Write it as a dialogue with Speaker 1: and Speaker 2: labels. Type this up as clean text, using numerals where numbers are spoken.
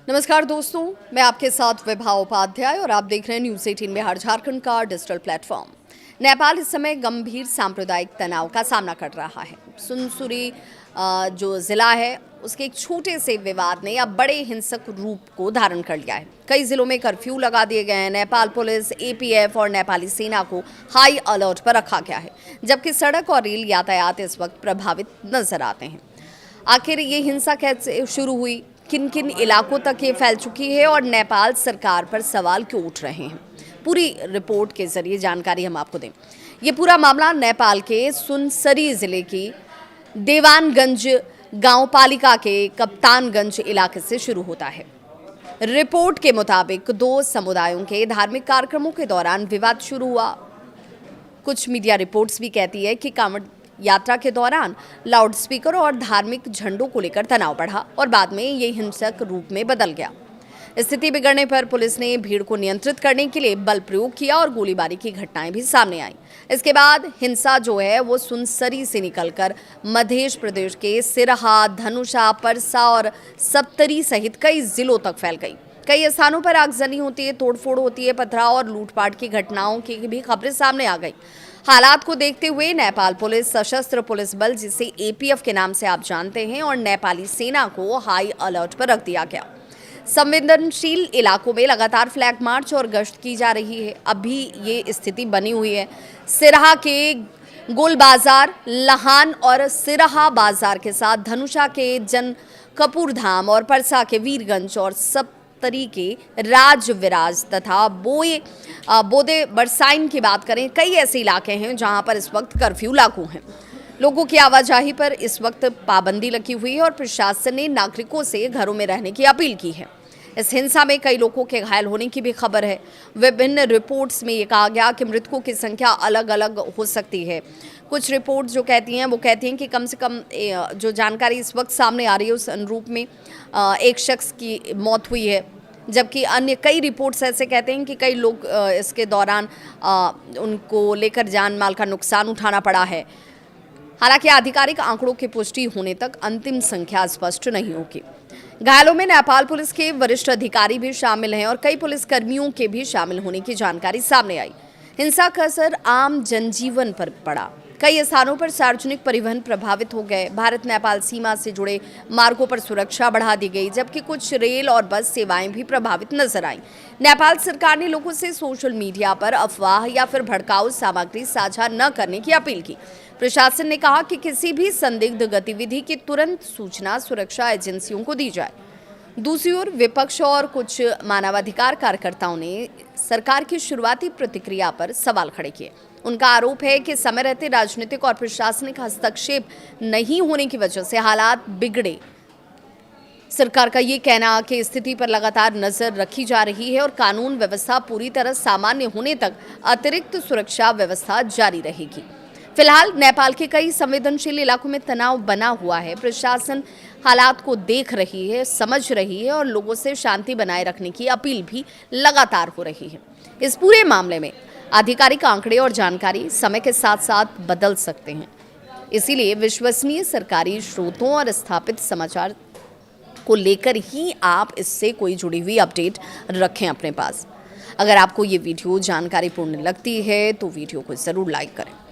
Speaker 1: नमस्कार दोस्तों, मैं आपके साथ विभा उपाध्याय और आप देख रहे हैं न्यूज़ 18 बिहार झारखंड का डिजिटल प्लेटफॉर्म। नेपाल इस समय गंभीर सांप्रदायिक तनाव का सामना कर रहा है। सुनसुरी जो ज़िला है उसके एक छोटे से विवाद ने अब बड़े हिंसक रूप को धारण कर लिया है। कई ज़िलों में कर्फ्यू लगा दिए गए हैं। नेपाल पुलिस, एपीएफ और नेपाली सेना को हाई अलर्ट पर रखा गया है, जबकि सड़क और रेल यातायात इस वक्त प्रभावित नजर आते हैं। आखिर ये हिंसा कैसे शुरू हुई, किन किन इलाकों तक ये फैल चुकी है और नेपाल सरकार पर सवाल क्यों उठ रहे हैं, पूरी रिपोर्ट के जरिए जानकारी हम आपको दें। ये पूरा मामला नेपाल के सुनसरी जिले की देवानगंज गांव पालिका के कप्तानगंज इलाके से शुरू होता है। रिपोर्ट के मुताबिक दो समुदायों के धार्मिक कार्यक्रमों के दौरान विवाद शुरू हुआ। कुछ मीडिया रिपोर्ट्स भी कहती है कि कांवड़ यात्रा के दौरान लाउडस्पीकर और धार्मिक झंडों को लेकर तनाव बढ़ा और बाद में ये हिंसक रूप में बदल गया। स्थिति बिगड़ने पर पुलिस ने भीड़ को नियंत्रित करने के लिए बल प्रयोग किया और गोलीबारी की घटनाएं भी सामने आई। इसके बाद हिंसा जो है वो सुनसरी से निकलकर मध्य प्रदेश के सिरहा, धनुषा, परसा और सप्तरी सहित कई जिलों तक फैल गई। कई स्थानों पर आगजनी होती है, तोड़फोड़ होती है, पथराव और लूटपाट की घटनाओं की भी खबरें सामने आ गई। हालात को देखते हुए नेपाल पुलिस, सशस्त्र पुलिस बल जिसे एपीएफ के नाम से आप जानते हैं, और नेपाली सेना को हाई अलर्ट पर रख दिया गया। संवेदनशील इलाकों में लगातार फ्लैग मार्च और गश्त की जा रही है। अभी ये स्थिति बनी हुई है। सिरहा के गोल बाजार, लहान और सिरहा बाजार के साथ धनुषा के जन कपूर धाम और परसा के वीरगंज और सप्तरी के राज विराज तथा बोदे बरसाइन की बात करें, कई ऐसे इलाके हैं जहां पर इस वक्त कर्फ्यू लागू है। लोगों की आवाजाही पर इस वक्त पाबंदी लगी हुई है और प्रशासन ने नागरिकों से घरों में रहने की अपील की है। इस हिंसा में कई लोगों के घायल होने की भी खबर है। विभिन्न रिपोर्ट्स में ये कहा गया कि मृतकों की संख्या अलग अलग हो सकती है। कुछ रिपोर्ट जो कहती हैं वो कहती हैं कि कम से कम जो जानकारी इस वक्त सामने आ रही है उस अनुरूप में एक शख्स की मौत हुई है, जबकि अन्य कई रिपोर्ट्स ऐसे कहते हैं कि कई लोग इसके दौरान उनको लेकर जान माल का नुकसान उठाना पड़ा है। हालांकि आधिकारिक आंकड़ों की पुष्टि होने तक अंतिम संख्या स्पष्ट नहीं होगी। घायलों में नेपाल पुलिस के वरिष्ठ अधिकारी भी शामिल हैं और कई पुलिसकर्मियों के भी शामिल होने की जानकारी सामने आई। हिंसा का असर आम जनजीवन पर पड़ा। कई स्थानों पर सार्वजनिक परिवहन प्रभावित हो गए। भारत नेपाल सीमा से जुड़े मार्गों पर सुरक्षा बढ़ा दी गई, जबकि कुछ रेल और बस सेवाएं भी प्रभावित नजर आईं। नेपाल सरकार ने लोगों से सोशल मीडिया पर अफवाह या फिर भड़काऊ सामग्री साझा न करने की अपील की। प्रशासन ने कहा कि किसी भी संदिग्ध गतिविधि की तुरंत सूचना सुरक्षा एजेंसियों को दी जाए। दूसरी ओर विपक्ष और कुछ मानवाधिकार कार्यकर्ताओं ने सरकार की शुरुआती प्रतिक्रिया पर सवाल खड़े किए। उनका आरोप है कि समय रहते राजनीतिक और प्रशासनिक हस्तक्षेप नहीं होने की वजह से हालात बिगड़े। सरकार का ये कहना कि स्थिति पर लगातार नजर रखी जा रही है और कानून व्यवस्था पूरी तरह सामान्य होने तक अतिरिक्त सुरक्षा व्यवस्था जारी रहेगी। फिलहाल नेपाल के कई संवेदनशील इलाकों में तनाव बना हुआ है। प्रशासन हालात को देख रही है, समझ रही है और लोगों से शांति बनाए रखने की अपील भी लगातार हो रही है। इस पूरे मामले में आधिकारिक आंकड़े और जानकारी समय के साथ साथ बदल सकते हैं, इसीलिए विश्वसनीय सरकारी स्रोतों और स्थापित समाचार को लेकर ही आप इससे कोई जुड़ी हुई अपडेट रखें अपने पास। अगर आपको ये वीडियो जानकारीपूर्ण लगती है तो वीडियो को ज़रूर लाइक करें।